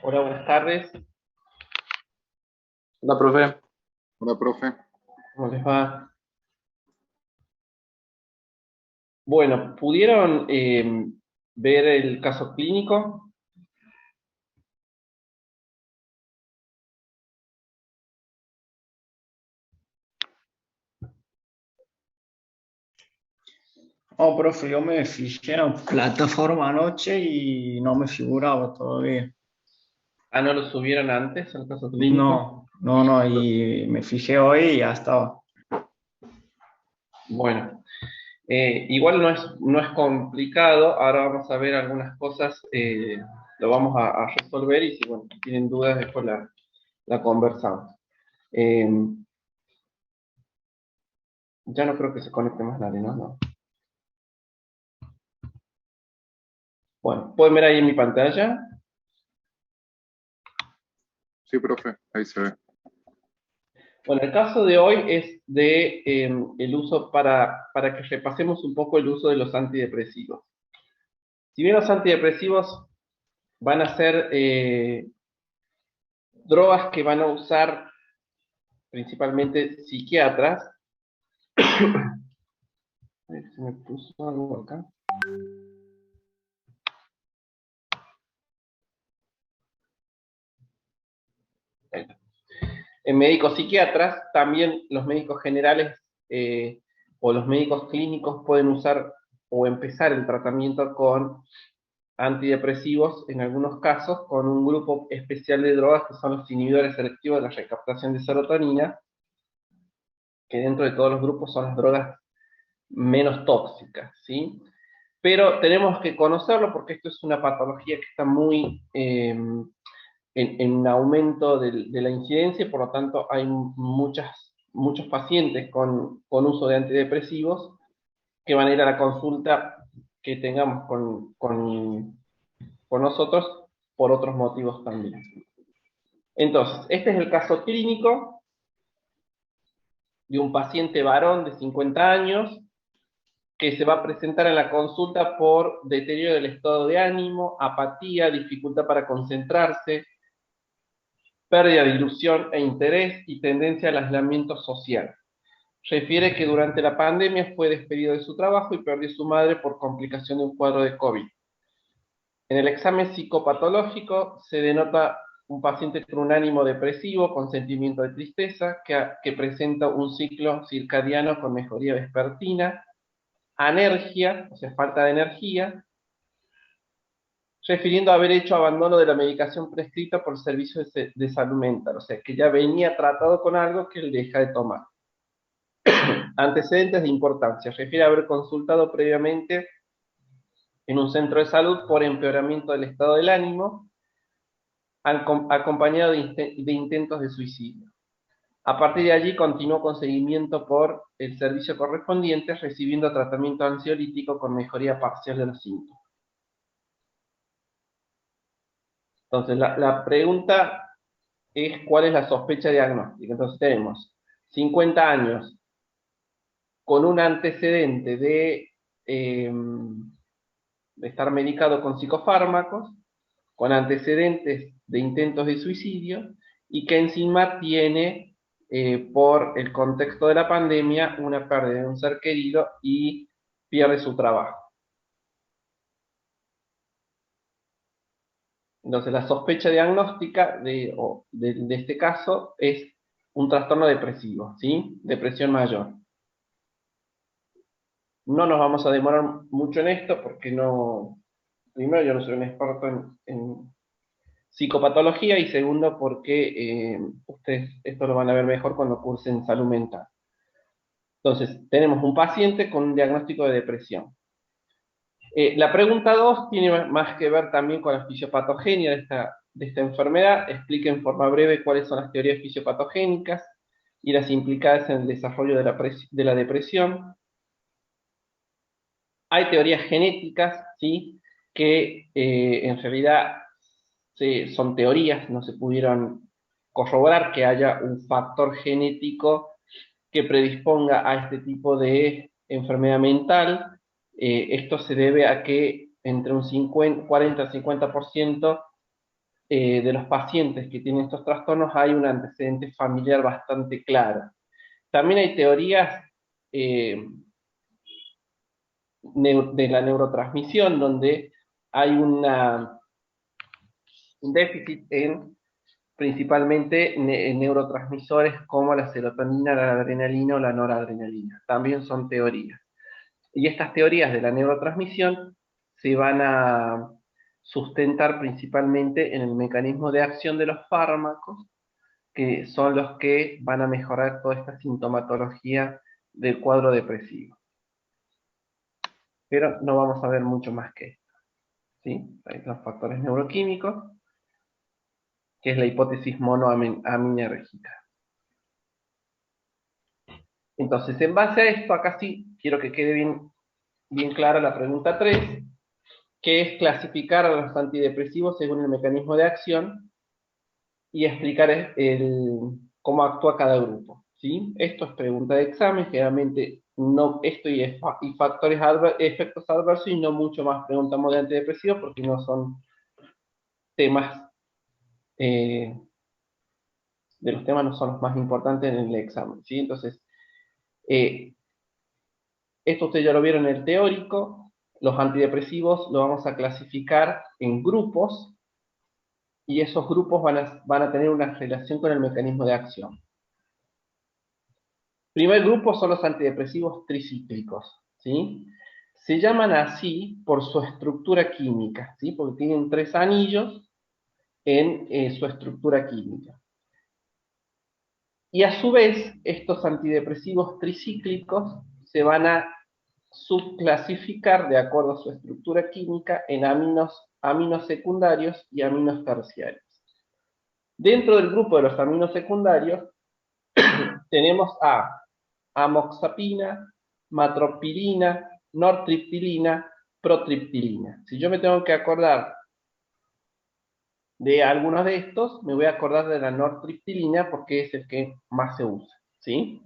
Hola, buenas tardes. Hola, profe. Hola, profe. ¿Cómo les va? Bueno, ¿pudieron ver el caso clínico? Oh, profe, yo me fijé en plataforma anoche y no me figuraba todavía. Ah, ¿no lo subieron antes, el caso clínico? No, y me fijé hoy y ya estaba. Bueno, igual no es complicado. Ahora vamos a ver algunas cosas, lo vamos a resolver y si bueno, si tienen dudas después la conversamos. Eh, ya no creo que se conecte más nadie, ¿no? No. Bueno, pueden ver ahí en mi pantalla. Sí, profe, ahí se ve. Bueno, el caso de hoy es de el uso para que repasemos un poco el uso de los antidepresivos. Si bien los antidepresivos van a ser drogas que van a usar principalmente psiquiatras, a ver si me puso algo acá. En médicos psiquiatras, también los médicos generales o los médicos clínicos pueden usar o empezar el tratamiento con antidepresivos en algunos casos con un grupo especial de drogas que son los inhibidores selectivos de la recaptación de serotonina, que dentro de todos los grupos son las drogas menos tóxicas, ¿sí? Pero tenemos que conocerlo porque esto es una patología que está muy en aumento de la incidencia y por lo tanto hay muchos pacientes con uso de antidepresivos que van a ir a la consulta que tengamos con nosotros por otros motivos también. Entonces, este es el caso clínico de un paciente varón de 50 años que se va a presentar en la consulta por deterioro del estado de ánimo, apatía, dificultad para concentrarse, pérdida de ilusión e interés y tendencia al aislamiento social. Refiere que durante la pandemia fue despedido de su trabajo y perdió a su madre por complicación de un cuadro de COVID. En el examen psicopatológico se denota un paciente con un ánimo depresivo, con sentimiento de tristeza, que presenta un ciclo circadiano con mejoría vespertina, anergia, o sea, falta de energía, refiriendo a haber hecho abandono de la medicación prescrita por servicios de salud mental, o sea, que ya venía tratado con algo que él deja de tomar. Antecedentes de importancia, refiere a haber consultado previamente en un centro de salud por empeoramiento del estado del ánimo, acompañado de intentos de suicidio. A partir de allí continuó con seguimiento por el servicio correspondiente, recibiendo tratamiento ansiolítico con mejoría parcial de los síntomas. Entonces, la pregunta es cuál es la sospecha diagnóstica. Entonces, tenemos 50 años con un antecedente de estar medicado con psicofármacos, con antecedentes de intentos de suicidio y que encima tiene, por el contexto de la pandemia, una pérdida de un ser querido y pierde su trabajo. Entonces, la sospecha diagnóstica de este caso es un trastorno depresivo, ¿sí? Depresión mayor. No nos vamos a demorar mucho en esto porque no, primero yo no soy un experto en psicopatología y segundo porque ustedes esto lo van a ver mejor cuando cursen salud mental. Entonces, tenemos un paciente con un diagnóstico de depresión. La pregunta 2 tiene más que ver también con la fisiopatogenia de esta enfermedad. Explica en forma breve cuáles son las teorías fisiopatogénicas y las implicadas en el desarrollo de la depresión. Hay teorías genéticas, ¿sí? Que en realidad son teorías, no se pudieron corroborar que haya un factor genético que predisponga a este tipo de enfermedad mental. Esto se debe a que entre un 40 al 50% de los pacientes que tienen estos trastornos hay un antecedente familiar bastante claro. También hay teorías eh, de la neurotransmisión donde hay un déficit en principalmente en neurotransmisores como la serotonina, la adrenalina o la noradrenalina. También son teorías. Y estas teorías de la neurotransmisión se van a sustentar principalmente en el mecanismo de acción de los fármacos, que son los que van a mejorar toda esta sintomatología del cuadro depresivo. Pero no vamos a ver mucho más que esto, ¿sí? Hay los factores neuroquímicos, que es la hipótesis monoaminérgica. Entonces, en base a esto, acá sí, quiero que quede bien clara la pregunta 3, que es clasificar a los antidepresivos según el mecanismo de acción y explicar cómo actúa cada grupo, ¿sí? Esto es pregunta de examen, generalmente no, esto y efectos adversos y no mucho más preguntamos de antidepresivos porque no son temas, eh, de los temas no son los más importantes en el examen, ¿sí? Entonces, eh, esto ustedes ya lo vieron en el teórico, los antidepresivos lo vamos a clasificar en grupos y esos grupos van a tener una relación con el mecanismo de acción. Primer grupo son los antidepresivos tricíclicos, ¿sí? Se llaman así por su estructura química, ¿sí? Porque tienen 3 anillos en su estructura química. Y a su vez, estos antidepresivos tricíclicos se van a subclasificar de acuerdo a su estructura química en aminos secundarios y aminos terciarios. Dentro del grupo de los aminos secundarios tenemos a amoxapina, matropilina, nortriptilina, protriptilina. Si yo me tengo que acordar de algunos de estos, me voy a acordar de la nortriptilina porque es el que más se usa, ¿sí?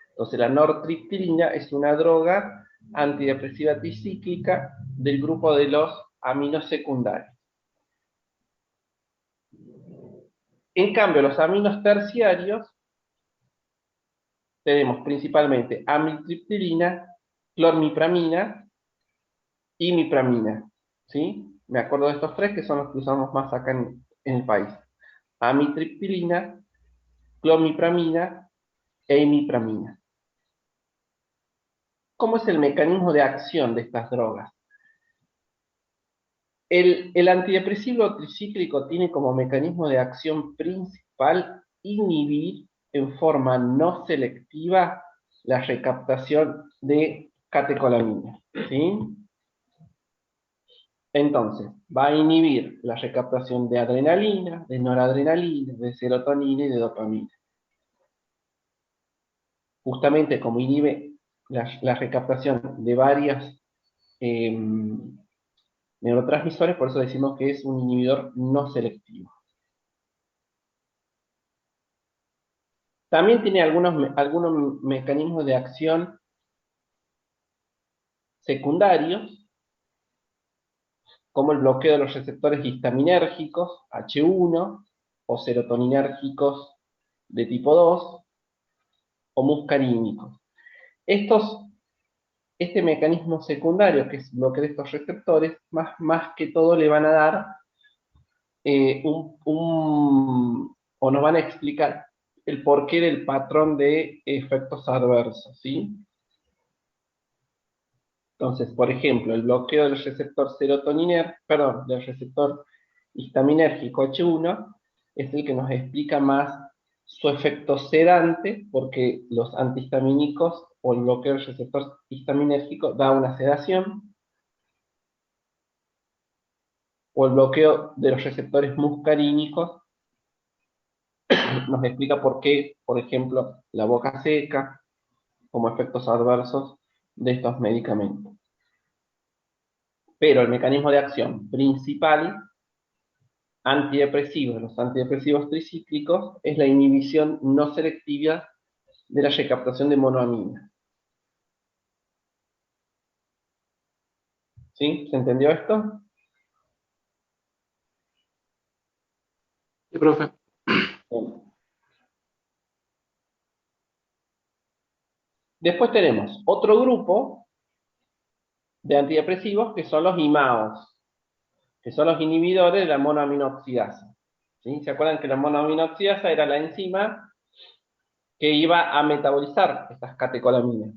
Entonces la nortriptilina es una droga antidepresiva tricíclica del grupo de los aminos secundarios. En cambio, los aminos terciarios tenemos principalmente amitriptilina, clormipramina y mipramina, ¿sí? Me acuerdo de estos 3 que son los que usamos más acá en el país. Amitriptilina, clomipramina e imipramina. ¿Cómo es el mecanismo de acción de estas drogas? El antidepresivo tricíclico tiene como mecanismo de acción principal inhibir en forma no selectiva la recaptación de catecolamina, ¿sí? Entonces, va a inhibir la recaptación de adrenalina, de noradrenalina, de serotonina y de dopamina. Justamente como inhibe la recaptación de varios neurotransmisores, por eso decimos que es un inhibidor no selectivo. También tiene algunos mecanismos de acción secundarios, como el bloqueo de los receptores histaminérgicos, H1, o serotoninérgicos de tipo 2, o muscarínicos. Este mecanismo secundario, que es bloqueo de estos receptores, más que todo le van a dar o nos van a explicar el porqué del patrón de efectos adversos, ¿sí? Entonces, por ejemplo, el bloqueo del receptor del receptor histaminérgico H1 es el que nos explica más su efecto sedante, porque los antihistamínicos o el bloqueo del receptor histaminérgico da una sedación, o el bloqueo de los receptores muscarínicos nos explica por qué, por ejemplo, la boca seca, como efectos adversos de estos medicamentos. Pero el mecanismo de acción principal antidepresivos, los antidepresivos tricíclicos, es la inhibición no selectiva de la recaptación de monoamina. ¿Sí? ¿Se entendió esto? Sí, profe. Después tenemos otro grupo de antidepresivos que son los IMAOs, que son los inhibidores de la monoaminoxidasa. ¿Sí? ¿Se acuerdan que la monoaminoxidasa era la enzima que iba a metabolizar estas catecolaminas?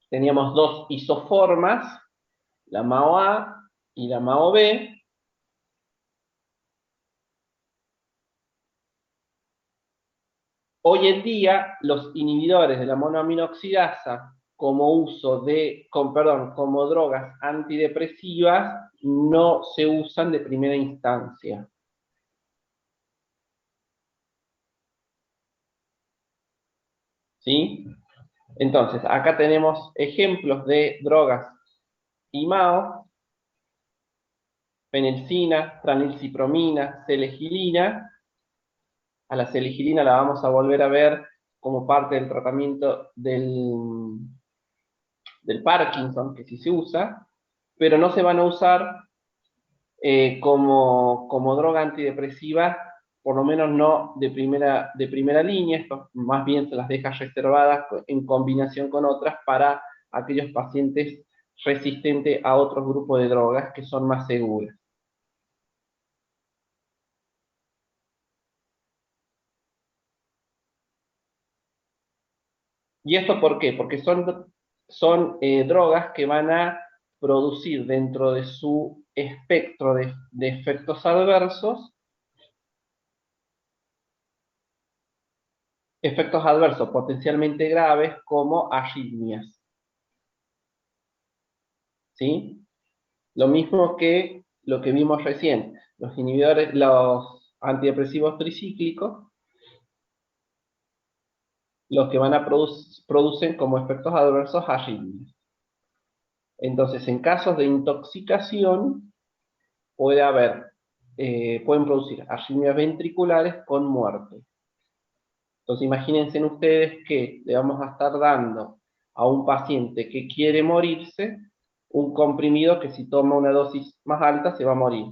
Teníamos dos isoformas, la MAO-A y la MAO-B. Hoy en día, los inhibidores de la monoaminoxidasa como drogas antidepresivas no se usan de primera instancia. ¿Sí? Entonces, acá tenemos ejemplos de drogas IMAO, fenilcina, tranilcipromina, selegilina. A la seligilina la vamos a volver a ver como parte del tratamiento del Parkinson, que sí se usa, pero no se van a usar como droga antidepresiva, por lo menos no de primera línea. Esto más bien se las deja reservadas en combinación con otras para aquellos pacientes resistentes a otros grupos de drogas que son más seguras. ¿Y esto por qué? Porque son drogas que van a producir dentro de su espectro de efectos adversos potencialmente graves como arritmias. ¿Sí? Lo mismo que lo que vimos recién, los antidepresivos tricíclicos, los que van a producen como efectos adversos arritmias. Entonces, en casos de intoxicación, pueden producir arritmias ventriculares con muerte. Entonces, imagínense ustedes que le vamos a estar dando a un paciente que quiere morirse un comprimido que si toma una dosis más alta se va a morir.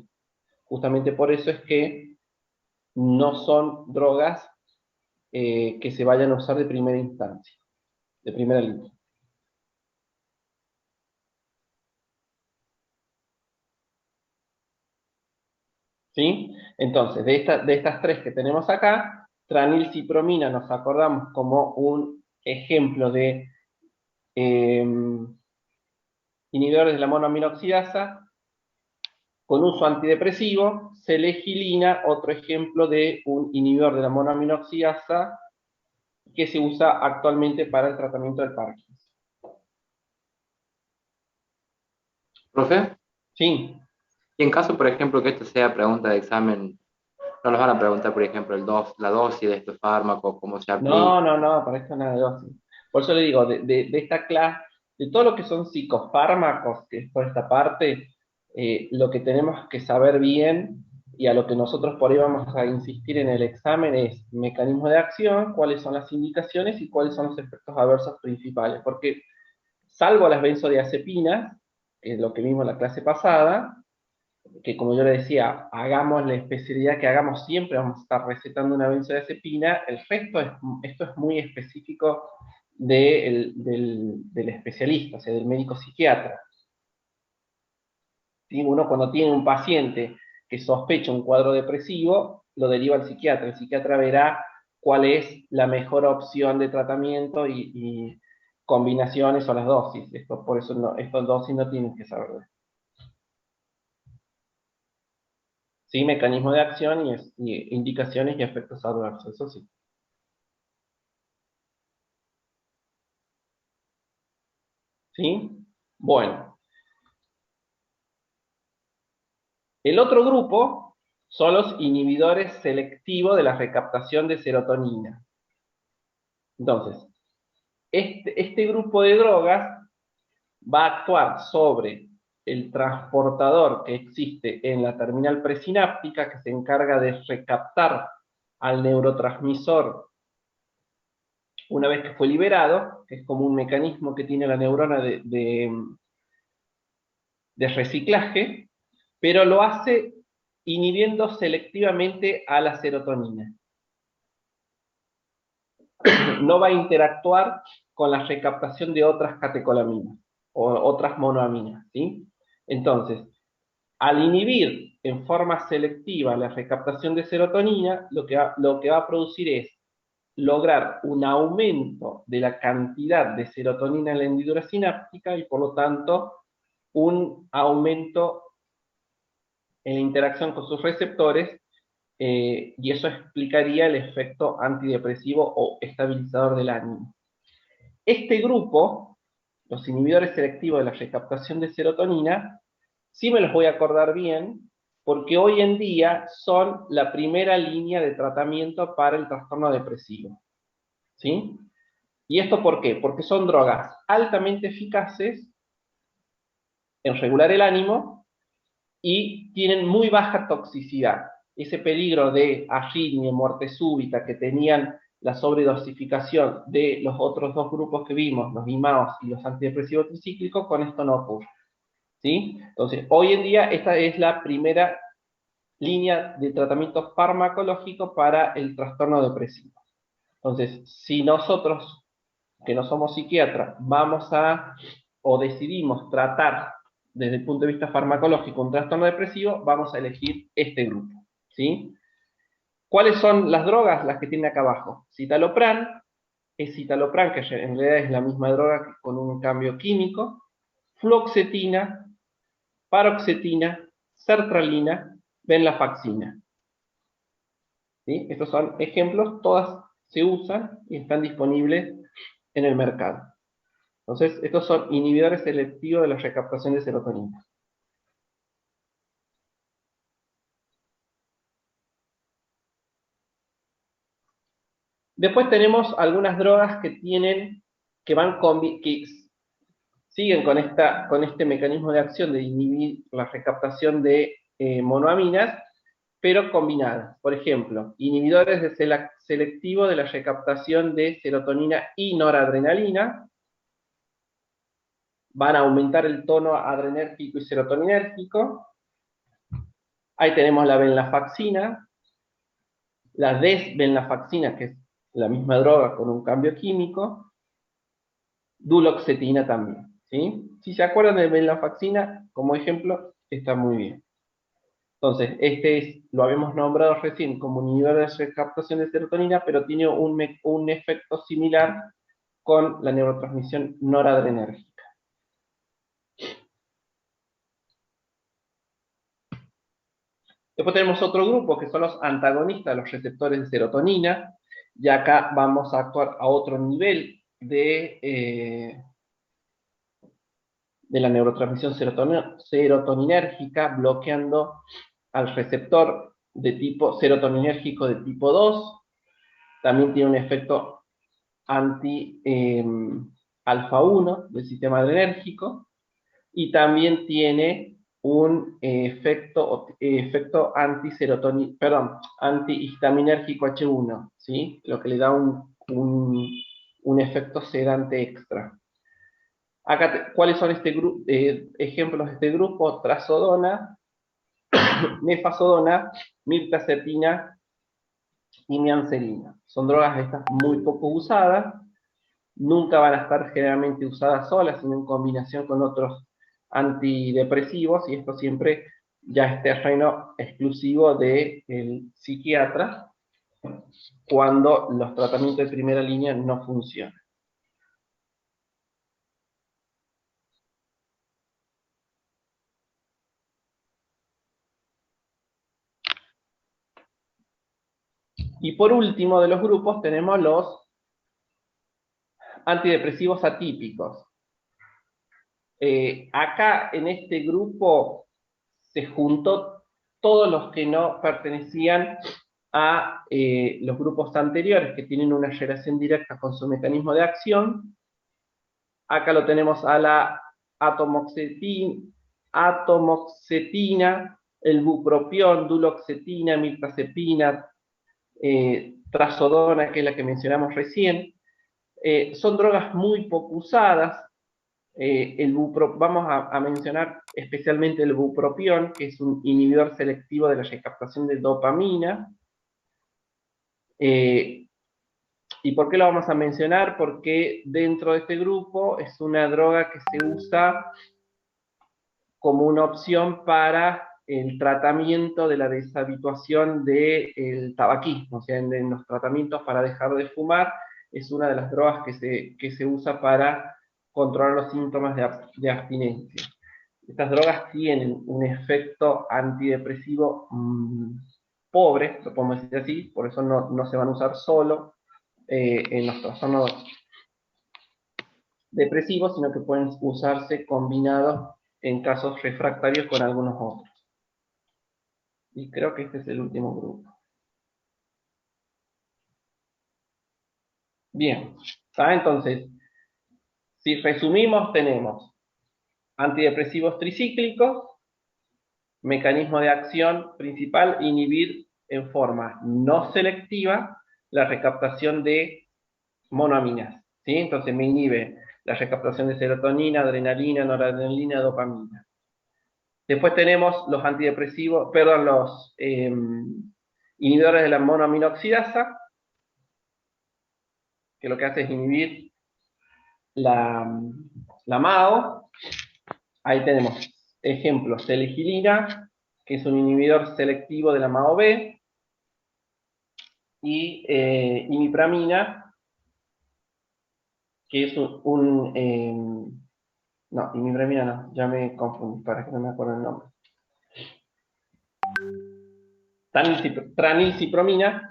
Justamente por eso es que no son drogas que se vayan a usar de primera instancia, de primera línea. ¿Sí? Entonces, de estas tres que tenemos acá, tranilcipromina nos acordamos como un ejemplo de eh, inhibidores de la monoaminoxidasa con uso antidepresivo. Selegilina, otro ejemplo de un inhibidor de la monoaminoxidasa que se usa actualmente para el tratamiento del Parkinson. Profe, Sí. y en caso, por ejemplo, que esto sea pregunta de examen, no nos van a preguntar, por ejemplo, la dosis de estos fármacos, cómo se aplica. No, para esto nada de dosis. Por eso le digo, de esta clase, de todo lo que son psicofármacos, que es por esta parte, lo que tenemos que saber bien y a lo que nosotros por ahí vamos a insistir en el examen es mecanismo de acción, cuáles son las indicaciones y cuáles son los efectos adversos principales. Porque salvo las benzodiazepinas, que es lo que vimos en la clase pasada, que como yo le decía, hagamos la especialidad que hagamos siempre, vamos a estar recetando una benzodiazepina. El resto esto es muy específico del especialista, o sea, del médico psiquiatra. ¿Sí? Uno cuando tiene un paciente que sospecha un cuadro depresivo, lo deriva al psiquiatra. El psiquiatra verá cuál es la mejor opción de tratamiento y combinaciones o las dosis. Por eso estas dosis no tienen que saber. Sí, mecanismo de acción y indicaciones y efectos adversos, eso sí. ¿Sí? Bueno, el otro grupo son los inhibidores selectivos de la recaptación de serotonina. Entonces, este grupo de drogas va a actuar sobre el transportador que existe en la terminal presináptica que se encarga de recaptar al neurotransmisor una vez que fue liberado, que es como un mecanismo que tiene la neurona de reciclaje, pero lo hace inhibiendo selectivamente a la serotonina. No va a interactuar con la recaptación de otras catecolaminas o otras monoaminas, ¿sí? Entonces, al inhibir en forma selectiva la recaptación de serotonina, lo que va a producir es lograr un aumento de la cantidad de serotonina en la hendidura sináptica y por lo tanto un aumento en la interacción con sus receptores, y eso explicaría el efecto antidepresivo o estabilizador del ánimo. Este grupo, los inhibidores selectivos de la recaptación de serotonina, sí me los voy a acordar bien, porque hoy en día son la primera línea de tratamiento para el trastorno depresivo. ¿Sí? ¿Y esto por qué? Porque son drogas altamente eficaces en regular el ánimo y tienen muy baja toxicidad. Ese peligro de arritmia, muerte súbita que tenían la sobredosificación de los otros dos grupos que vimos, los IMAOs y los antidepresivos tricíclicos, con esto no ocurre. ¿Sí? Entonces, hoy en día esta es la primera línea de tratamiento farmacológico para el trastorno depresivo. Entonces, si nosotros, que no somos psiquiatras, o decidimos tratar desde el punto de vista farmacológico un trastorno depresivo, vamos a elegir este grupo, ¿sí? ¿Cuáles son las drogas? Las que tiene acá abajo. Citalopram, es citalopram, que en realidad es la misma droga que con un cambio químico. Fluoxetina, paroxetina, sertralina, venlafaxina. ¿Sí? Estos son ejemplos, todas se usan y están disponibles en el mercado. Entonces, estos son inhibidores selectivos de la recaptación de serotonina. Después tenemos algunas drogas que siguen con este mecanismo de acción de inhibir la recaptación de monoaminas, pero combinadas. Por ejemplo, inhibidores selectivos de la recaptación de serotonina y noradrenalina, van a aumentar el tono adrenérgico y serotoninérgico. Ahí tenemos la venlafaxina, la desvenlafaxina, que es la misma droga con un cambio químico, duloxetina también, ¿sí? Si se acuerdan de venlafaxina, como ejemplo, está muy bien. Entonces, lo habíamos nombrado recién como inhibidor de recaptación de serotonina, pero tiene un efecto similar con la neurotransmisión noradrenérgica. Después tenemos otro grupo que son los antagonistas de los receptores de serotonina, y acá vamos a actuar a otro nivel de la neurotransmisión serotoninérgica, bloqueando al receptor de tipo serotoninérgico de tipo 2. También tiene un efecto anti-alfa 1 del sistema adrenérgico, y también tiene un efecto antihistaminérgico H1, ¿sí? Lo que le da un efecto sedante extra. Acá, ¿cuáles son ejemplos de este grupo? Trazodona, nefazodona, mirtazapina y mianserina. Son drogas estas muy poco usadas, nunca van a estar generalmente usadas solas, sino en combinación con otros antidepresivos, y esto siempre ya es terreno exclusivo del psiquiatra cuando los tratamientos de primera línea no funcionan. Y por último de los grupos tenemos los antidepresivos atípicos. Acá en este grupo se juntó todos los que no pertenecían a los grupos anteriores, que tienen una relación directa con su mecanismo de acción. Acá lo tenemos a la atomoxetina, el bupropión, duloxetina, mirtazapina, trazodona, que es la que mencionamos recién. Son drogas muy poco usadas, Vamos a mencionar especialmente el bupropión, que es un inhibidor selectivo de la recaptación de dopamina. ¿Y por qué lo vamos a mencionar? Porque dentro de este grupo es una droga que se usa como una opción para el tratamiento de la deshabituación del tabaquismo, o sea, en los tratamientos para dejar de fumar, es una de las drogas que se usa para controlar los síntomas de abstinencia. Estas drogas tienen un efecto antidepresivo pobre, lo podemos decir así, por eso no se van a usar solo en los trastornos depresivos, sino que pueden usarse combinados en casos refractarios con algunos otros. Y creo que este es el último grupo. Bien, ¿está? Entonces, si resumimos, tenemos antidepresivos tricíclicos, mecanismo de acción principal, inhibir en forma no selectiva la recaptación de monoaminas, ¿sí? Entonces me inhibe la recaptación de serotonina, adrenalina, noradrenalina, dopamina. Después tenemos los antidepresivos, perdón, los inhibidores de la monoaminoxidasa, que lo que hace es inhibir la MAO. Ahí tenemos ejemplos, teligilina, que es un inhibidor selectivo de la MAO-B, y imipramina, que es no, imipramina no, ya me confundí, para que no me acuerdo el nombre. Tranilcipromina,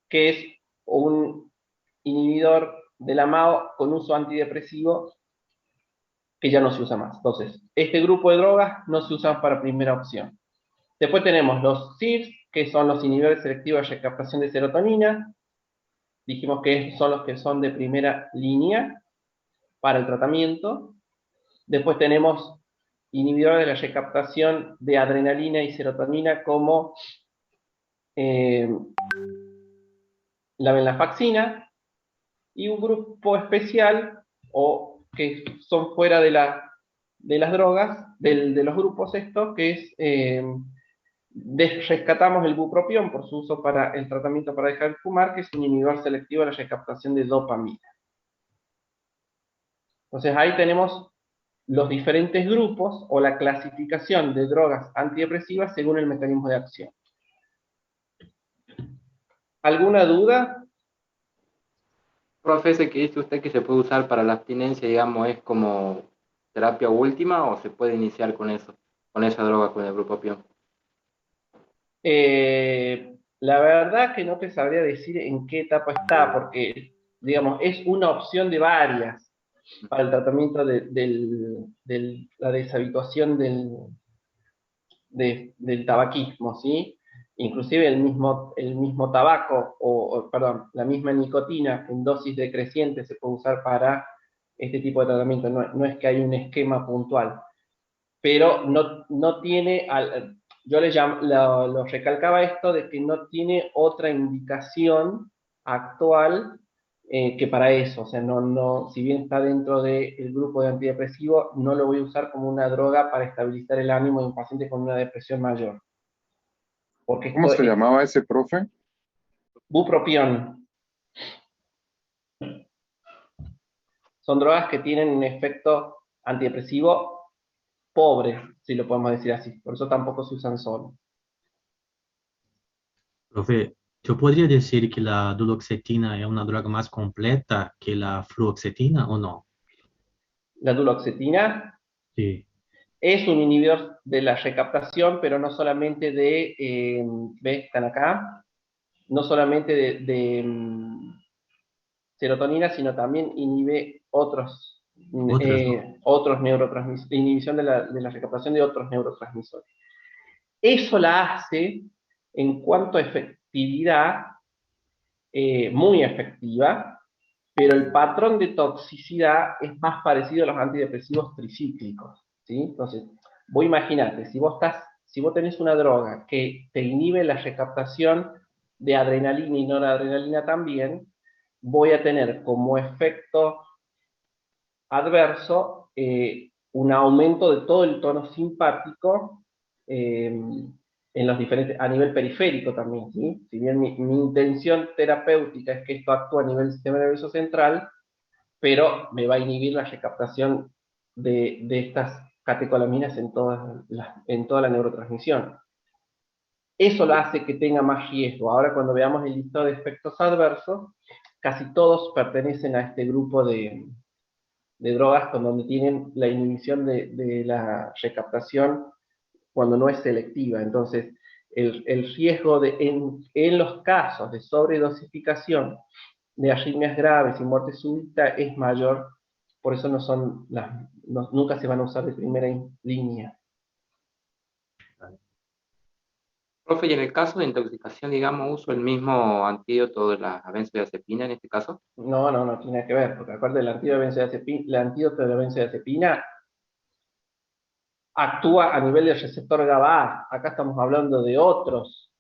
que es un inhibidor de la MAO con uso antidepresivo que ya no se usa más. Entonces, este grupo de drogas no se usan para primera opción. Después tenemos los CYPs, que son los inhibidores selectivos de recaptación de serotonina. Dijimos que son los que son de primera línea para el tratamiento. Después tenemos inhibidores de la recaptación de adrenalina y serotonina como la venlafaxina, y un grupo especial o que son fuera de las drogas, de los grupos estos, que es rescatamos el bupropión por su uso para el tratamiento para dejar de fumar, que es un inhibidor selectivo de la recaptación de dopamina. Entonces ahí tenemos los diferentes grupos o la clasificación de drogas antidepresivas según el mecanismo de acción. ¿Alguna duda? Profe, ese que dice usted que se puede usar para la abstinencia, digamos, ¿es como terapia última o se puede iniciar con eso, con esa droga, con el bupropión? La verdad que no te sabría decir en qué etapa está, porque, digamos, es una opción de varias para el tratamiento de la deshabituación del tabaquismo, ¿sí? Inclusive el mismo tabaco, perdón, la misma nicotina en dosis decrecientes se puede usar para este tipo de tratamiento. No es que hay un esquema puntual, pero no tiene, yo lo recalcaba esto de que no tiene otra indicación actual que para eso. O sea, si bien está dentro del grupo de antidepresivos, no lo voy a usar como una droga para estabilizar el ánimo de un paciente con una depresión mayor. Porque ¿Cómo esto se es llamaba ese profe? bupropión. Son drogas que tienen un efecto antidepresivo pobre, si lo podemos decir así. Por eso tampoco se usan solo. Profe, ¿yo podría decir que la duloxetina es una droga más completa que la fluoxetina o no? La duloxetina Sí. es un inhibidor de la recaptación, pero no solamente ¿ves? Están acá, no solamente de serotonina, sino también inhibe Otras, ¿no? otros neurotransmisores, inhibición de la recaptación de otros neurotransmisores. Eso la hace, en cuanto a efectividad, muy efectiva, pero el patrón de toxicidad es más parecido a los antidepresivos tricíclicos, ¿sí? Entonces, vos imaginate, si vos tenés una droga que te inhibe la recaptación de adrenalina y noradrenalina también, voy a tener como efecto adverso un aumento de todo el tono simpático en los diferentes, a nivel periférico también, ¿sí? Si bien mi intención terapéutica es que esto actúe a nivel del sistema nervioso central, pero me va a inhibir la recaptación de estas catecolaminas en toda la neurotransmisión. Eso lo hace que tenga más riesgo. Ahora cuando veamos el listado de efectos adversos, casi todos pertenecen a este grupo de drogas con donde tienen la inhibición de la recaptación cuando no es selectiva. Entonces, el riesgo en los casos de sobredosificación de arritmias graves y muerte súbita es mayor, por eso nunca se van a usar de primera línea. Profe, y en el caso de intoxicación, digamos, uso el mismo antídoto de la benzodiazepina en este caso. No tiene nada que ver, porque aparte del antídoto de la benzodiazepina actúa a nivel del receptor GABA. Acá estamos hablando de otros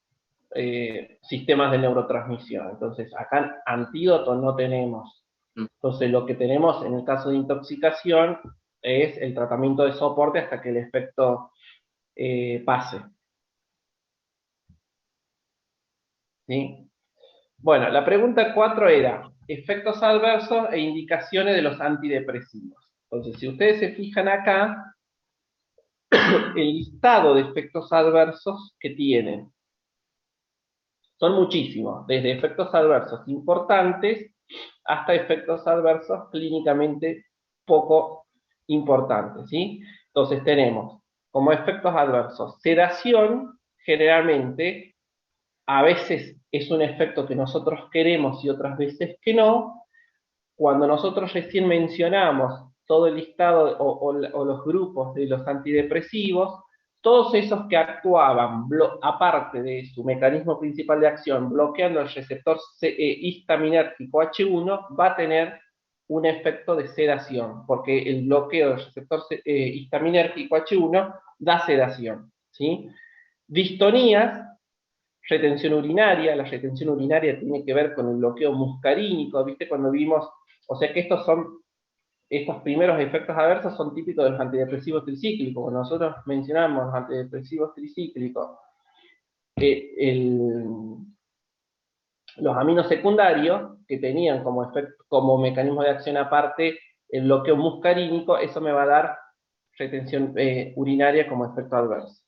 sistemas de neurotransmisión. Entonces, acá antídoto no tenemos. Entonces, lo que tenemos en el caso de intoxicación es el tratamiento de soporte hasta que el efecto pase. ¿Sí? Bueno, la pregunta 4 era efectos adversos e indicaciones de los antidepresivos. Entonces, si ustedes se fijan acá, el listado de efectos adversos que tienen son muchísimos, desde efectos adversos importantes hasta efectos adversos clínicamente poco importantes, ¿sí? Entonces tenemos como efectos adversos sedación, generalmente, a veces es un efecto que nosotros queremos y otras veces que no. Cuando nosotros recién mencionamos todo el listado o los grupos de los antidepresivos, todos esos que actuaban, aparte de su mecanismo principal de acción, bloqueando el receptor histaminérgico H1, va a tener un efecto de sedación, porque el bloqueo del receptor histaminérgico H1 da sedación, ¿sí? Distonías, retención urinaria. La retención urinaria tiene que ver con el bloqueo muscarínico, ¿viste? Cuando vimos, o sea que estos primeros efectos adversos son típicos de los antidepresivos tricíclicos. Cuando nosotros mencionamos los antidepresivos tricíclicos, los aminos secundarios, que tenían como mecanismo de acción aparte el bloqueo muscarínico, eso me va a dar retención urinaria como efecto adverso.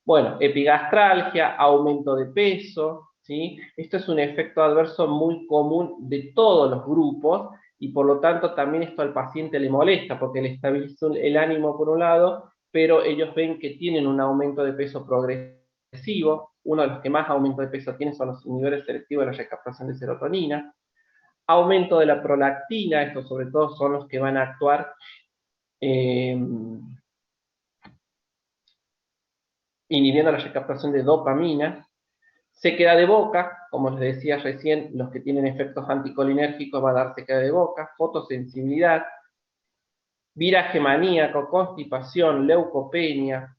Bueno, epigastralgia, aumento de peso, ¿sí? Esto es un efecto adverso muy común de todos los grupos y por lo tanto también esto al paciente le molesta porque le estabiliza el ánimo por un lado, pero ellos ven que tienen un aumento de peso progresivo. Uno de los que más aumento de peso tienen son los inhibidores selectivos de la recaptación de serotonina. Aumento de la prolactina, estos sobre todo son los que van a actuar inhibiendo la recaptación de dopamina. Sequedad de boca, como les decía recién, los que tienen efectos anticolinérgicos va a dar sequedad de boca, fotosensibilidad, viraje maníaco, constipación, leucopenia,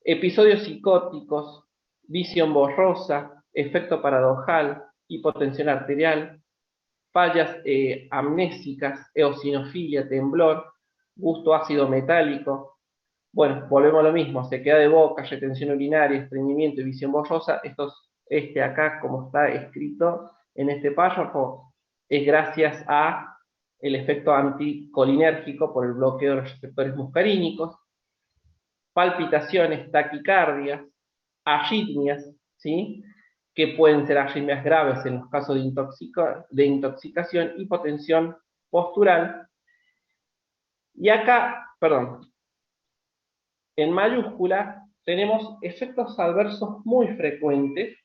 episodios psicóticos, visión borrosa, efecto paradojal, hipotensión arterial, fallas amnésicas, eosinofilia, temblor, gusto ácido metálico. Bueno, volvemos a lo mismo, sequedad de boca, retención urinaria, estreñimiento y visión borrosa. Acá, como está escrito en este párrafo, es gracias a el efecto anticolinérgico por el bloqueo de los receptores muscarínicos, palpitaciones, taquicardias, arritmias, ¿sí? Que pueden ser arritmias graves en los casos de intoxicación, hipotensión postural. Y acá, perdón, en mayúscula tenemos efectos adversos muy frecuentes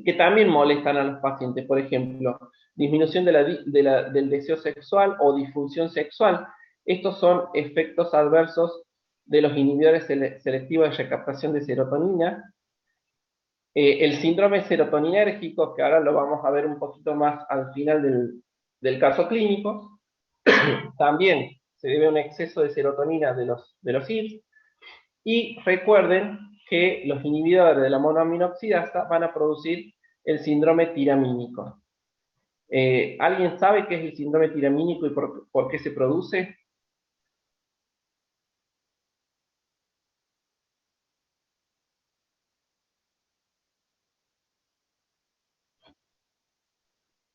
que también molestan a los pacientes. Por ejemplo, disminución del deseo sexual o disfunción sexual. Estos son efectos adversos de los inhibidores selectivos de recaptación de serotonina. El síndrome serotoninérgico, que ahora lo vamos a ver un poquito más al final del caso clínico, también se debe a un exceso de serotonina de los IRS. Y recuerden que los inhibidores de la monoaminoxidasa van a producir el síndrome tiramínico. ¿Alguien sabe qué es el síndrome tiramínico y por qué se produce?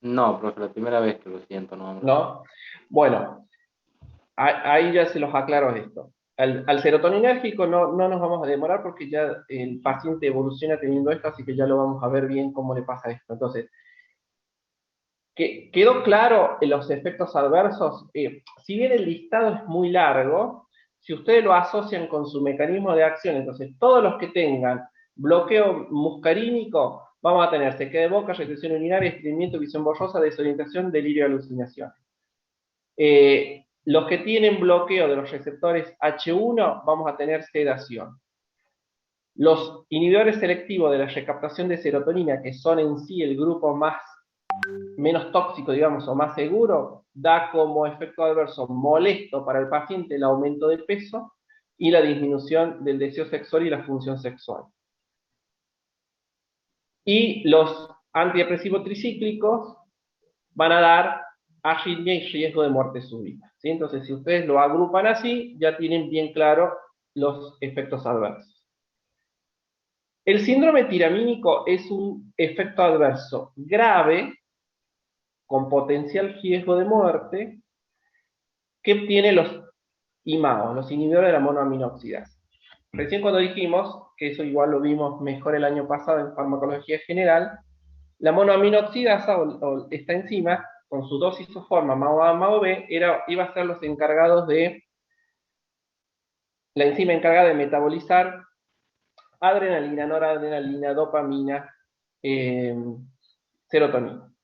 No, profe, la primera vez que lo siento, no. ¿No? Bueno, ahí ya se los aclaro esto. Al serotoninérgico no nos vamos a demorar porque ya el paciente evoluciona teniendo esto, así que ya lo vamos a ver bien cómo le pasa esto. Entonces, ¿quedó claro en los efectos adversos? Si bien el listado es muy largo, si ustedes lo asocian con su mecanismo de acción, entonces todos los que tengan bloqueo muscarínico, vamos a tener sequedad de boca, retención urinaria, estreñimiento, visión borrosa, desorientación, delirio y alucinación. Los que tienen bloqueo de los receptores H1, vamos a tener sedación. Los inhibidores selectivos de la recaptación de serotonina, que son en sí el grupo menos tóxico, digamos, o más seguro, da como efecto adverso molesto para el paciente el aumento de peso y la disminución del deseo sexual y la función sexual. Y los antidepresivos tricíclicos van a dar arritmia y riesgo de muerte súbita, ¿sí? Entonces, si ustedes lo agrupan así, ya tienen bien claro los efectos adversos. El síndrome tiramínico es un efecto adverso grave con potencial riesgo de muerte que tiene los IMAO, los inhibidores de la monoaminoxidasa. Recién cuando dijimos, que eso igual lo vimos mejor el año pasado en farmacología general, la monoaminoxidasa o esta enzima, con su dosis o forma MAO-A, MAO-B, iba a ser los encargados de, la enzima encargada de metabolizar adrenalina, noradrenalina, dopamina, serotonina.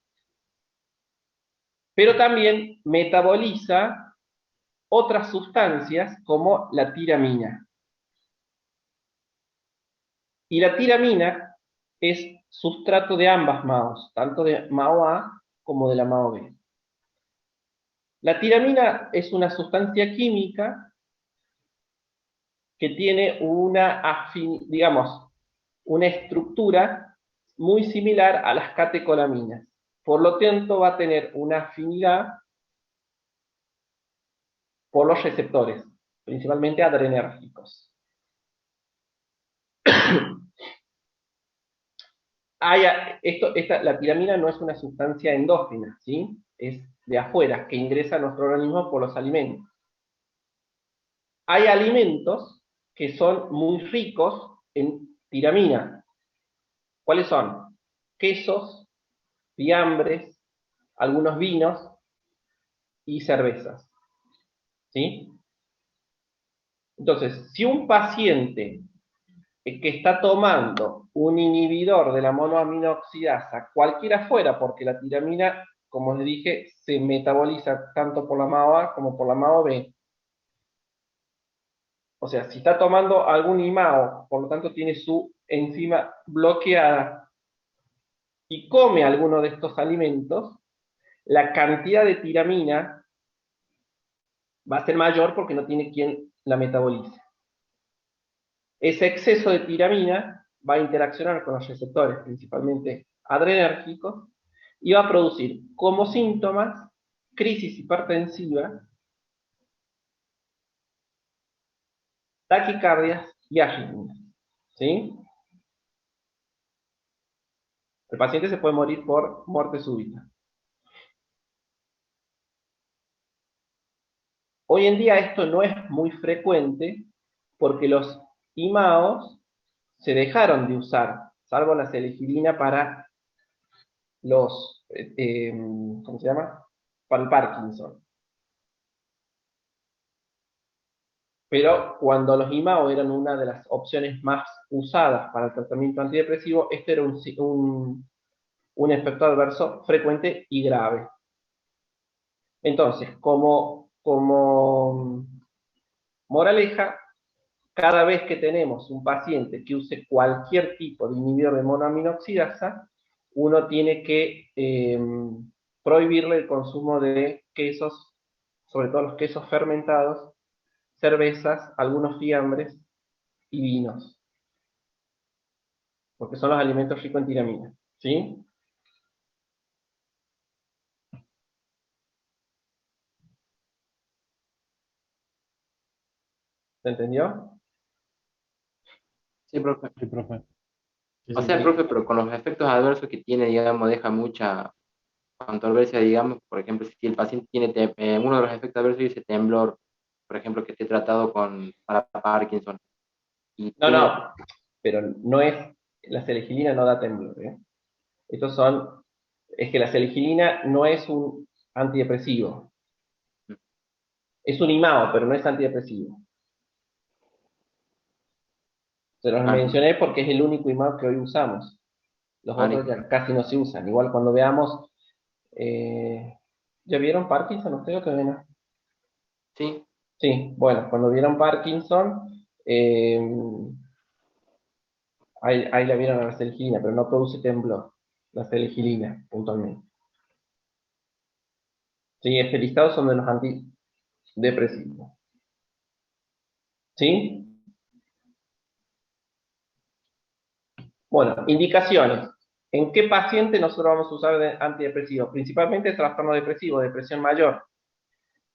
Pero también metaboliza otras sustancias como la tiramina. Y la tiramina es sustrato de ambas MAOs, tanto de MAO-A como de la MAO-B. La tiramina es una sustancia química que tiene digamos, una estructura muy similar a las catecolaminas. Por lo tanto, va a tener una afinidad por los receptores, principalmente adrenérgicos. La tiramina no es una sustancia endógena, ¿sí? Es de afuera, que ingresa a nuestro organismo por los alimentos. Hay alimentos que son muy ricos en tiramina. ¿Cuáles son? Quesos, fiambres, algunos vinos y cervezas, ¿sí? Entonces, si un paciente que está tomando un inhibidor de la monoaminoxidasa, cualquiera fuera, porque la tiramina, como les dije, se metaboliza tanto por la MAO-A como por la MAO-B. O sea, si está tomando algún IMAO, por lo tanto tiene su enzima bloqueada y come alguno de estos alimentos, la cantidad de tiramina va a ser mayor porque no tiene quien la metabolice. Ese exceso de tiramina va a interaccionar con los receptores, principalmente adrenérgicos, y va a producir como síntomas crisis hipertensiva, taquicardias y arritmias, ¿sí? El paciente se puede morir por muerte súbita. Hoy en día esto no es muy frecuente porque los IMAOs se dejaron de usar, salvo la seligilina para ¿cómo se llama? Para el Parkinson. Pero cuando los IMAO eran una de las opciones más usadas para el tratamiento antidepresivo, este era un efecto adverso frecuente y grave. Entonces, como moraleja, cada vez que tenemos un paciente que use cualquier tipo de inhibidor de monoaminoxidasa, uno tiene que prohibirle el consumo de quesos, sobre todo los quesos fermentados, cervezas, algunos fiambres y vinos, porque son los alimentos ricos en tiramina, ¿sí? ¿Se entendió? Sí, profe. Sí, profe. Sí, O sí. sea, profe, pero con los efectos adversos que tiene, digamos, deja mucha, controversia, digamos, por ejemplo, si el paciente tiene, uno de los efectos adversos dice temblor, por ejemplo, que esté tratado para Parkinson, y No, tiene, no, pero no es, la seligilina no da temblor, ¿eh? Estos son, es que la seligilina no es un antidepresivo, es un IMAO, pero no es antidepresivo. Se los ah, mencioné porque es el único IMAO que hoy usamos. Los ah, otros listo. ya casi no se usan. Igual cuando veamos, eh, ¿ya vieron Parkinson ustedes o todavía no? Sí, Sí, bueno, cuando vieron Parkinson, eh, ahí la vieron a la seligilina, pero no produce temblor, la seligilina, puntualmente. Sí, este listado son de los antidepresivos. ¿Sí? Bueno, indicaciones. ¿En qué paciente nosotros vamos a usar antidepresivos? Principalmente trastorno depresivo, depresión mayor.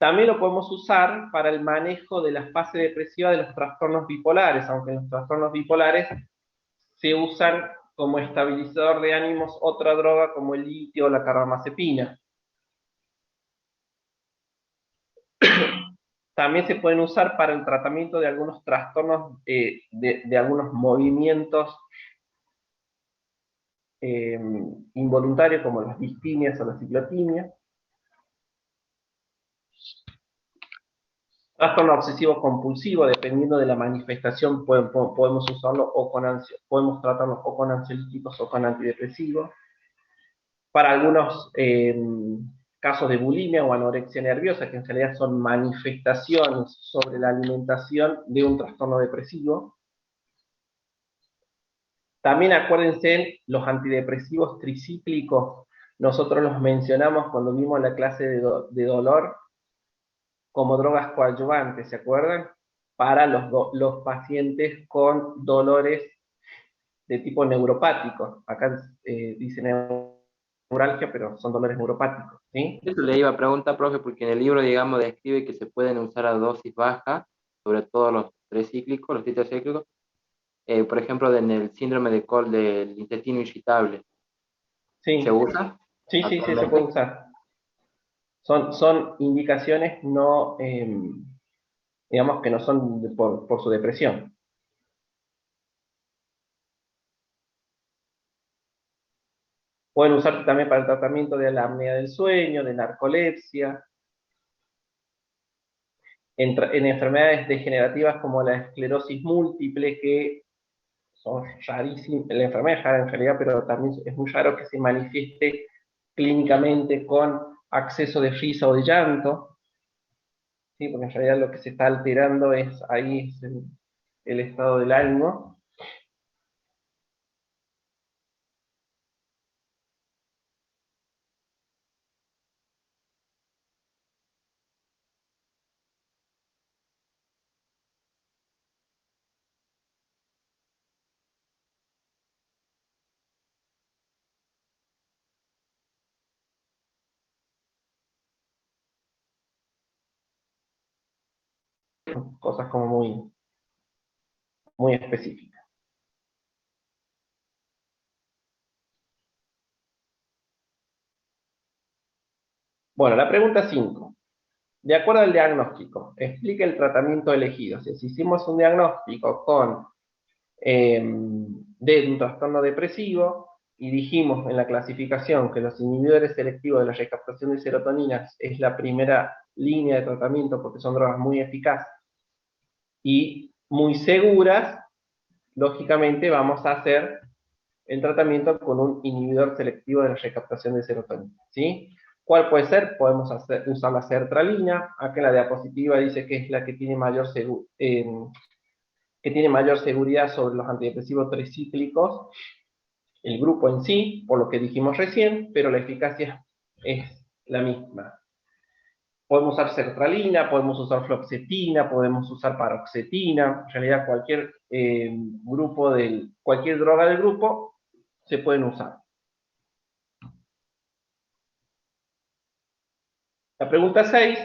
También lo podemos usar para el manejo de la fase depresiva de los trastornos bipolares, aunque en los trastornos bipolares se usan como estabilizador de ánimos otra droga como el litio o la carbamazepina. También se pueden usar para el tratamiento de algunos trastornos, de algunos movimientos eh, involuntarios como las distimias o las ciclotimias. Trastorno obsesivo compulsivo, dependiendo de la manifestación, podemos usarlo o podemos tratarlo o con ansiolíticos o con antidepresivos. Para algunos casos de bulimia o anorexia nerviosa, que en realidad son manifestaciones sobre la alimentación de un trastorno depresivo. También acuérdense, los antidepresivos tricíclicos, nosotros los mencionamos cuando vimos la clase de dolor como drogas coadyuvantes, ¿se acuerdan? Para los pacientes con dolores de tipo neuropático. Acá dice neuralgia, pero son dolores neuropáticos, ¿sí? eso le iba a preguntar, profe, porque en el libro, digamos, describe que se pueden usar a dosis baja, sobre todo los tres cíclicos, los tetracíclicos, por ejemplo, en el síndrome de Cole del intestino irritable. ¿Se Sí, usa sí, sí, sí, se puede actualmente? usar. Son indicaciones no, digamos que no son por su depresión. Pueden usarse también para el tratamiento de la apnea del sueño, de narcolepsia, en enfermedades degenerativas como la esclerosis múltiple, que son rarísimas, la enfermedad es rara en realidad, pero también es muy raro que se manifieste clínicamente con acceso de risa o de llanto, ¿sí? Porque en realidad lo que se está alterando es ahí es el estado del ánimo. Cosas como muy específicas. Bueno, la pregunta 5. De acuerdo al diagnóstico, explique el tratamiento elegido. O sea, si hicimos un diagnóstico de un trastorno depresivo y dijimos en la clasificación que los inhibidores selectivos de la recaptación de serotonina es la primera línea de tratamiento porque son drogas muy eficaces y muy seguras, lógicamente vamos a hacer el tratamiento con un inhibidor selectivo de la recaptación de serotonina, ¿sí? ¿Cuál puede ser? Podemos usar la sertralina. Acá en la diapositiva dice que es la que tiene mayor seguridad sobre los antidepresivos tricíclicos, el grupo en sí, por lo que dijimos recién, pero la eficacia es la misma. Podemos usar sertralina, podemos usar fluoxetina, podemos usar paroxetina, en realidad cualquier droga del grupo se pueden usar. La pregunta 6,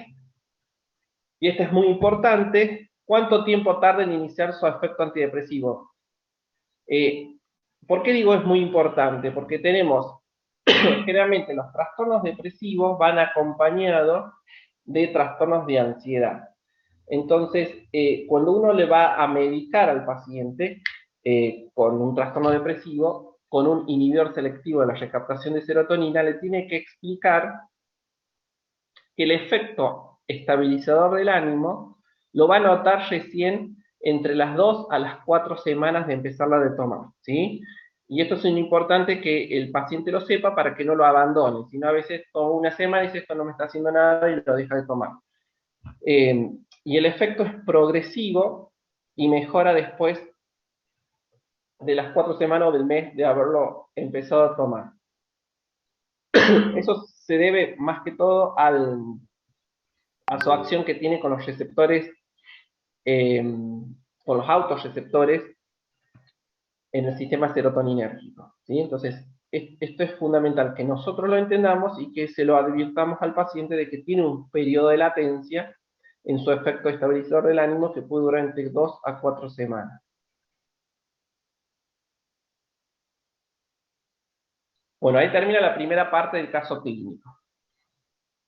y esta es muy importante, ¿cuánto tiempo tarda en iniciar su efecto antidepresivo? ¿Por qué digo es muy importante? Porque tenemos generalmente los trastornos depresivos van acompañados de trastornos de ansiedad. Entonces, cuando uno le va a medicar al paciente con un trastorno depresivo, con un inhibidor selectivo de la recaptación de serotonina, le tiene que explicar que el efecto estabilizador del ánimo lo va a notar recién entre las 2 a las 4 semanas de empezarla de tomar, ¿sí? Y esto es muy importante que el paciente lo sepa para que no lo abandone, sino a veces toma una semana y dice esto no me está haciendo nada y lo deja de tomar. Y el efecto es progresivo y mejora después de las 4 semanas o del mes de haberlo empezado a tomar. Eso se debe más que todo a su acción que tiene con los receptores, con los autorreceptores en el sistema serotoninérgico, ¿sí? Entonces, esto es fundamental, que nosotros lo entendamos y que se lo advirtamos al paciente de que tiene un periodo de latencia en su efecto estabilizador del ánimo que puede durar entre 2 a 4 semanas. Bueno, ahí termina la primera parte del caso clínico.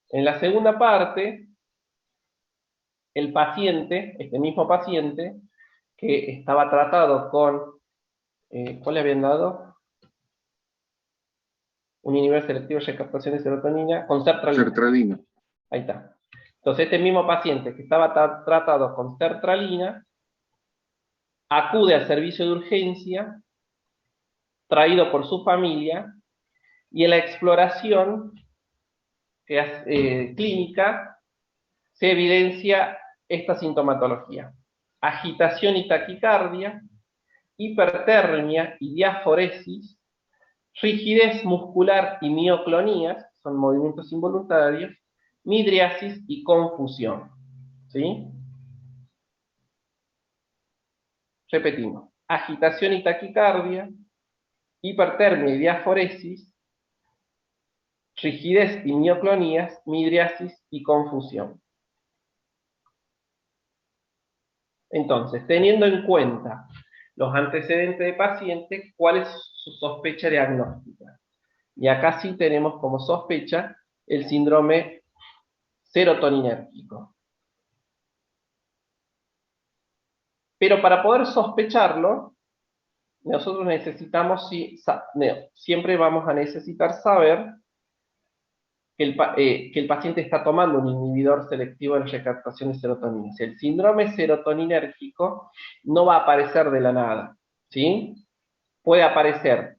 En la segunda parte, el paciente, este mismo paciente, que estaba tratado con, ¿cuál le habían dado? Un inhibidor selectivo de recaptación de serotonina con sertralina. Sertralina. Ahí está. Entonces, este mismo paciente que estaba tratado con sertralina acude al servicio de urgencia, traído por su familia, y en la exploración clínica se evidencia esta sintomatología: agitación y taquicardia, hipertermia y diaforesis, rigidez muscular y mioclonías, son movimientos involuntarios, midriasis y confusión. ¿Sí? Repetimos: agitación y taquicardia, hipertermia y diaforesis, rigidez y mioclonías, midriasis y confusión. Entonces, teniendo en cuenta los antecedentes de paciente, ¿cuál es su sospecha diagnóstica? Y acá sí tenemos como sospecha el síndrome serotoninérgico. Pero para poder sospecharlo, nosotros necesitamos, siempre vamos a necesitar saber que el paciente está tomando un inhibidor selectivo de la recaptación de serotonina. El síndrome serotoninérgico no va a aparecer de la nada, ¿sí? Puede aparecer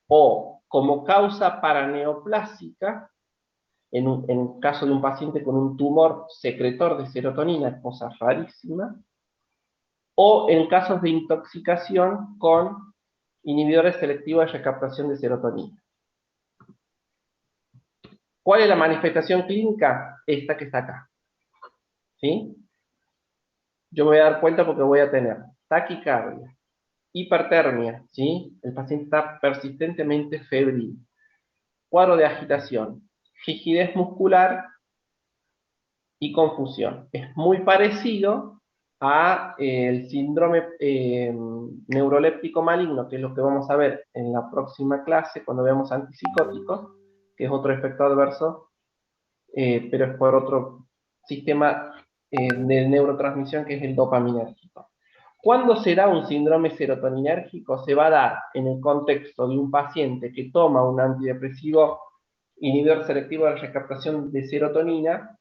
o como causa paraneoplásica, en caso de un paciente con un tumor secretor de serotonina, cosa rarísima, o en casos de intoxicación con inhibidores selectivos de recaptación de serotonina. ¿Cuál es la manifestación clínica? Esta que está acá. ¿Sí? Yo me voy a dar cuenta porque voy a tener taquicardia, hipertermia, ¿sí? El paciente está persistentemente febril, cuadro de agitación, rigidez muscular y confusión. Es muy parecido a el síndrome neuroléptico maligno, que es lo que vamos a ver en la próxima clase cuando veamos antipsicóticos, que es otro efecto adverso, pero es por otro sistema de neurotransmisión, que es el dopaminérgico. ¿Cuándo será un síndrome serotoninérgico? Se va a dar en el contexto de un paciente que toma un antidepresivo inhibidor selectivo de la recaptación de serotonina,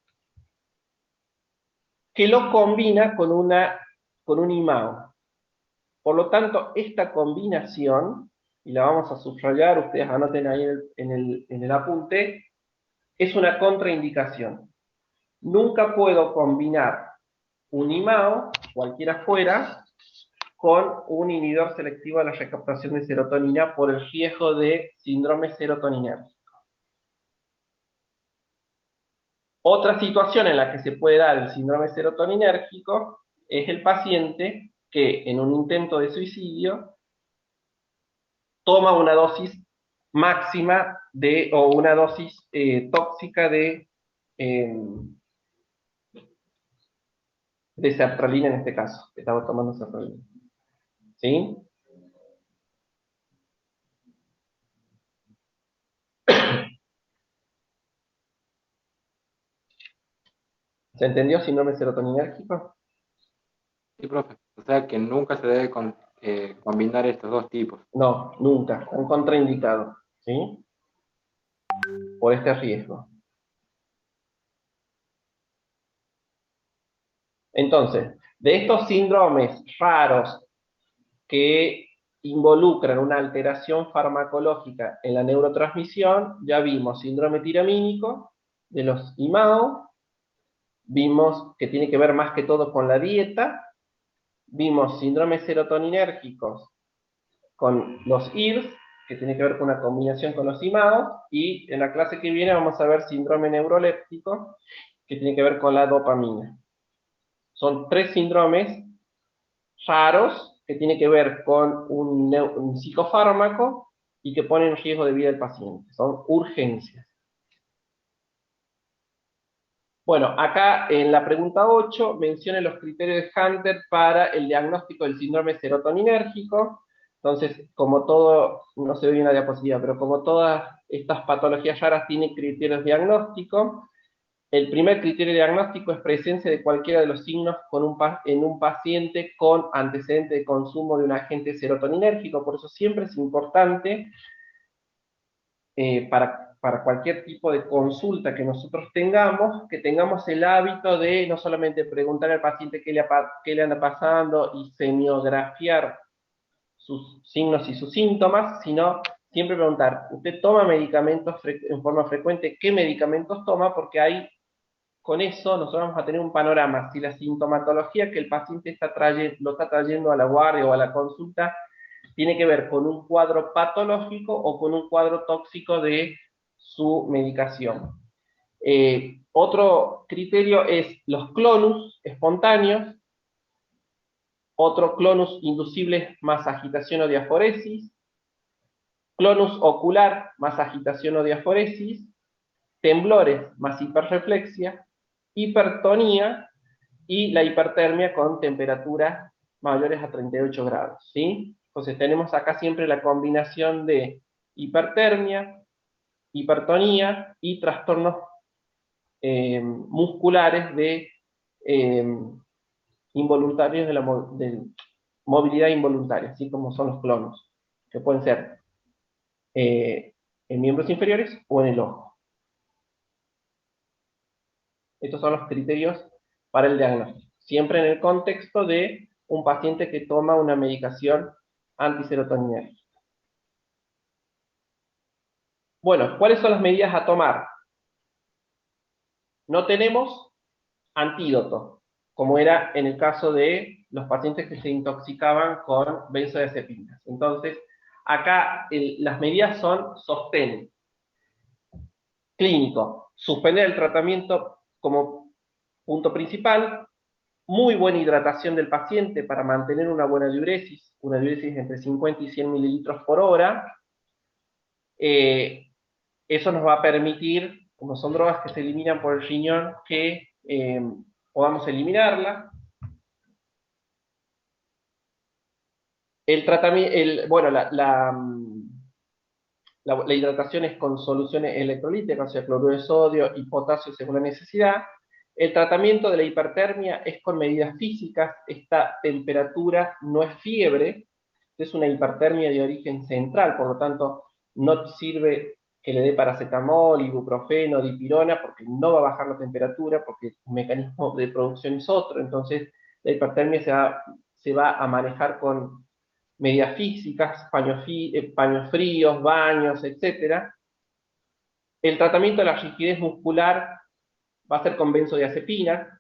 que lo combina con un IMAO. Por lo tanto, esta combinación, y la vamos a subrayar, ustedes anoten ahí en el apunte, es una contraindicación. Nunca puedo combinar un IMAO, cualquiera fuera, con un inhibidor selectivo de la recaptación de serotonina por el riesgo de síndrome serotoninérgico. Otra situación en la que se puede dar el síndrome serotoninérgico es el paciente que en un intento de suicidio toma una dosis máxima o una dosis tóxica de sertralina, en este caso, que estaba tomando sertralina. ¿Sí? ¿Se entendió síndrome serotoninérgico? Sí, profe. O sea que nunca se debe combinar estos dos tipos. No, nunca. Están contraindicados, ¿sí? Por este riesgo. Entonces, de estos síndromes raros que involucran una alteración farmacológica en la neurotransmisión, ya vimos síndrome tiramínico de los IMAO, vimos que tiene que ver más que todo con la dieta, vimos síndromes serotoninérgicos con los IRS, que tiene que ver con una combinación con los IMAO, y en la clase que viene vamos a ver síndrome neuroléptico, que tiene que ver con la dopamina. Son 3 síndromes raros que tienen que ver con un psicofármaco y que ponen en riesgo de vida del paciente. Son urgencias. Bueno, acá en la pregunta 8 menciona los criterios de Hunter para el diagnóstico del síndrome serotoninérgico. Entonces, como todo, no se ve bien la diapositiva, pero como todas estas patologías raras tienen criterios diagnósticos, el primer criterio diagnóstico es presencia de cualquiera de los signos en un paciente con antecedente de consumo de un agente serotoninérgico. Por eso siempre es importante para cualquier tipo de consulta que nosotros tengamos, que tengamos el hábito de no solamente preguntar al paciente qué le anda pasando y semiografiar sus signos y sus síntomas, sino siempre preguntar, ¿usted toma medicamentos en forma frecuente? ¿Qué medicamentos toma? Porque ahí con eso nosotros vamos a tener un panorama, si la sintomatología que el paciente lo está trayendo a la guardia o a la consulta tiene que ver con un cuadro patológico o con un cuadro tóxico de su medicación. Otro criterio es los clonus espontáneos, otro clonus inducible más agitación o diaforesis, clonus ocular más agitación o diaforesis, temblores más hiperreflexia, hipertonía y la hipertermia con temperaturas mayores a 38 grados, ¿sí? Entonces tenemos acá siempre la combinación de hipertermia, hipertonía y trastornos musculares de involuntarios de movilidad involuntaria, así como son los clonos, que pueden ser en miembros inferiores o en el ojo. Estos son los criterios para el diagnóstico, siempre en el contexto de un paciente que toma una medicación antiserotoninérgica. Bueno, ¿cuáles son las medidas a tomar? No tenemos antídoto, como era en el caso de los pacientes que se intoxicaban con benzodiazepinas. Entonces, acá las medidas son sostén clínico, suspender el tratamiento como punto principal, muy buena hidratación del paciente para mantener una una diuresis entre 50 y 100 mililitros por hora. Eso nos va a permitir, como son drogas que se eliminan por el riñón, que podamos eliminarla. El tratamiento, bueno, la hidratación es con soluciones electrolíticas, o sea, cloruro de sodio y potasio según la necesidad. El tratamiento de la hipertermia es con medidas físicas. Esta temperatura no es fiebre, es una hipertermia de origen central, por lo tanto, no sirve que le dé paracetamol, ibuprofeno, dipirona, porque no va a bajar la temperatura, porque el mecanismo de producción es otro. Entonces, la hipertermia se va a manejar con medidas físicas, paños fríos, baños, etc. El tratamiento de la rigidez muscular va a ser con benzodiazepina,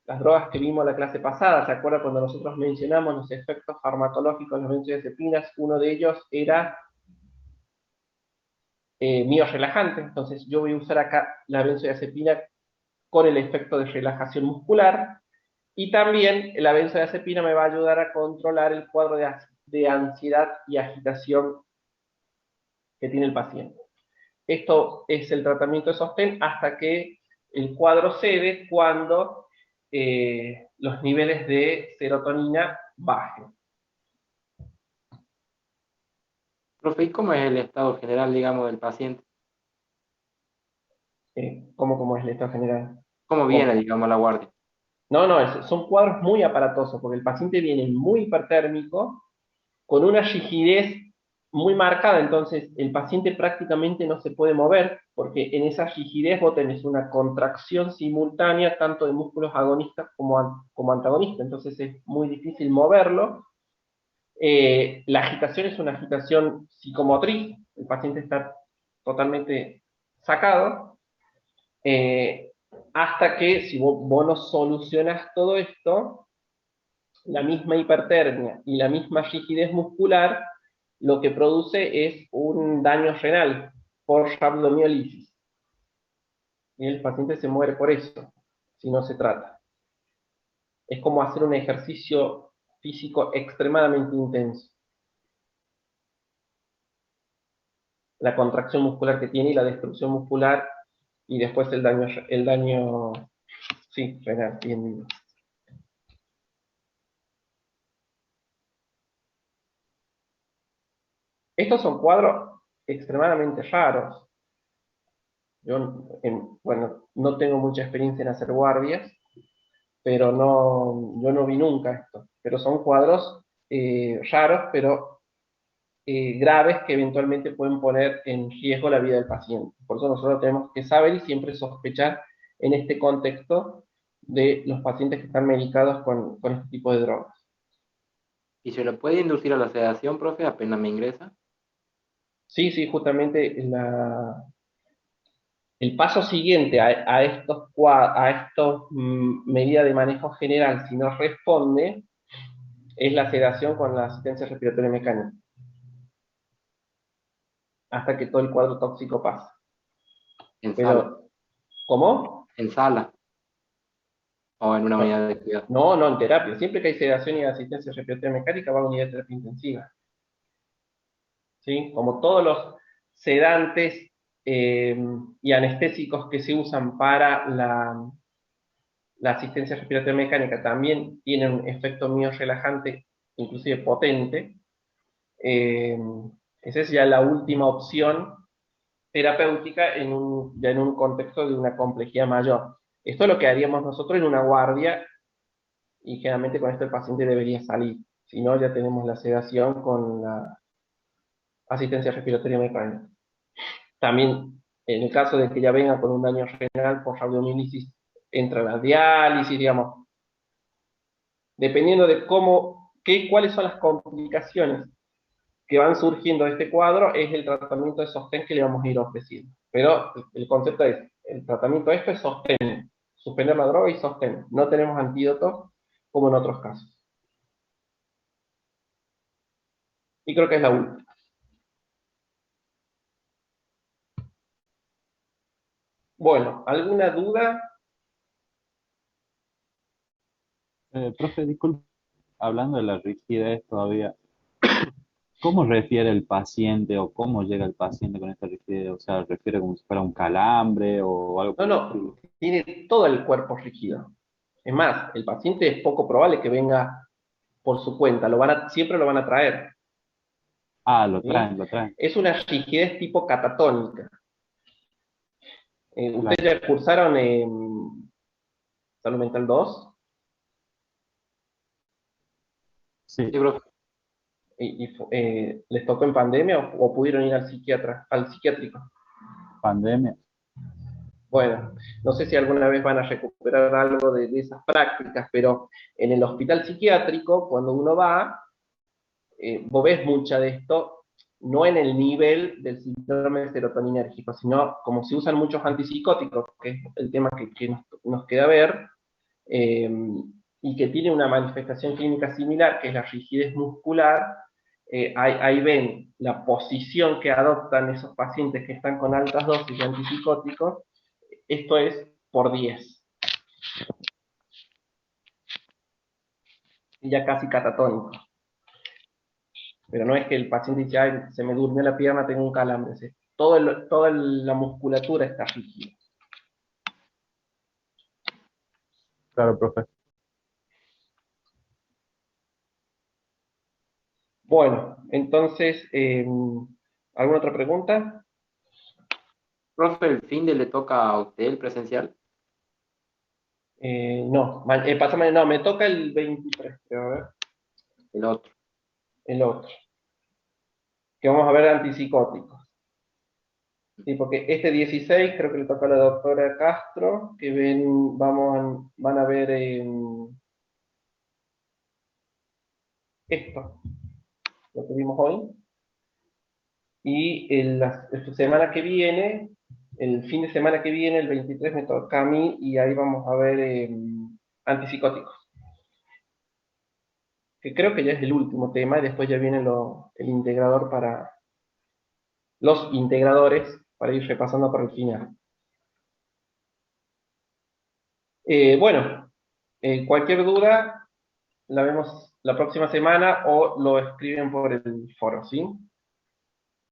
las drogas que vimos en la clase pasada. ¿Se acuerdan cuando nosotros mencionamos los efectos farmacológicos de las benzodiazepinas? Uno de ellos era miorrelajante. Entonces yo voy a usar acá la benzodiazepina con el efecto de relajación muscular, y también la benzodiazepina me va a ayudar a controlar el cuadro de ansiedad y agitación que tiene el paciente. Esto es el tratamiento de sostén hasta que el cuadro cede, cuando los niveles de serotonina bajen. Profe, ¿y cómo es el estado general, digamos, del paciente? ¿Cómo es el estado general? ¿Cómo viene, digamos, la guardia? No, no, son cuadros muy aparatosos, porque el paciente viene muy hipertérmico, con una rigidez muy marcada, entonces el paciente prácticamente no se puede mover, porque en esa rigidez vos tenés una contracción simultánea tanto de músculos agonistas como antagonistas, entonces es muy difícil moverlo. La agitación es una agitación psicomotriz, el paciente está totalmente sacado, eh, hasta que si vos no solucionas todo esto, la misma hipertermia y la misma rigidez muscular lo que produce es un daño renal por rhabdomiolisis. Y el paciente se muere por eso, si no se trata. Es como hacer un ejercicio físico extremadamente intenso. La contracción muscular que tiene y la destrucción muscular y después el daño, sí, renal, bien digo. Estos son cuadros extremadamente raros. Bueno, no tengo mucha experiencia en hacer guardias, pero no, yo no vi nunca esto. Pero son cuadros raros, pero graves que eventualmente pueden poner en riesgo la vida del paciente. Por eso nosotros tenemos que saber y siempre sospechar en este contexto de los pacientes que están medicados con este tipo de drogas. ¿Y se le puede inducir a la sedación, profe, apenas me ingresa? Sí, sí, justamente el paso siguiente a estos medidas de manejo general, si no responde, es la sedación con la asistencia respiratoria mecánica, hasta que todo el cuadro tóxico pasa. En sala. Pero, ¿cómo? En sala. O en una No, unidad de cuidado. no, no en terapia. Siempre que hay sedación y asistencia respiratoria mecánica va a unidad de terapia intensiva. ¿Sí? Como todos los sedantes eh, y anestésicos que se usan para la asistencia respiratoria mecánica también tienen un efecto miorrelajante, inclusive potente. Eh, Esa es ya la última opción terapéutica ya en un contexto de una complejidad mayor. Esto es lo que haríamos nosotros en una guardia y generalmente con esto el paciente debería salir. Si no, ya tenemos la sedación con la asistencia respiratoria mecánica. También, en el caso de que ya venga con un daño renal por rhabdomiolisis, entra la diálisis, digamos, dependiendo de cuáles son las complicaciones que van surgiendo de este cuadro, es el tratamiento de sostén que le vamos a ir ofreciendo. Pero el concepto es, el tratamiento de esto es sostén, suspender la droga y sostén. No tenemos antídoto como en otros casos. Y creo que es la última. Bueno, ¿alguna duda? Profe, disculpe, hablando de la rigidez todavía, ¿cómo refiere el paciente o cómo llega el paciente con esta rigidez? O sea, ¿refiere como si fuera un calambre o algo No, por el estilo? no, tiene todo el cuerpo rígido. Es más, el paciente es poco probable que venga por su cuenta, siempre lo van a traer. Ah, lo ¿Sí? traen, lo traen. Es una rigidez tipo catatónica. Claro. ¿Ustedes ya cursaron Salud Mental 2? Sí, Sí, profe. ¿Les tocó en pandemia o pudieron ir al psiquiátrico? pandemia. Bueno, no sé si alguna vez van a recuperar algo de esas prácticas, pero en el hospital psiquiátrico, cuando uno va, vos ves mucha de esto, no en el nivel del síndrome serotoninérgico, sino como se usan muchos antipsicóticos, que es el tema que nos queda ver, eh, y que tiene una manifestación clínica similar, que es la rigidez muscular. Ahí ven la posición que adoptan esos pacientes que están con altas dosis de antipsicóticos, esto es por 10, y ya casi catatónico. Pero no es que el paciente dice, ay, se me durmió la pierna, tengo un calambre. Toda la musculatura está rígida. Claro, profe. Bueno, entonces, ¿alguna otra pregunta? Profe, ¿el fin de le toca a usted el presencial? No, no, me toca el 23, creo, a ver, El otro. el otro, que vamos a ver antipsicóticos. Sí, porque este 16 creo que le toca a la doctora Castro, que van a ver esto, lo que vimos hoy. Y la semana que viene, el fin de semana que viene, el 23, me toca a mí y ahí vamos a ver antipsicóticos, que creo que ya es el último tema y después ya viene el integrador para los integradores para ir repasando por el final. Bueno, cualquier duda la vemos la próxima semana o lo escriben por el foro, ¿sí?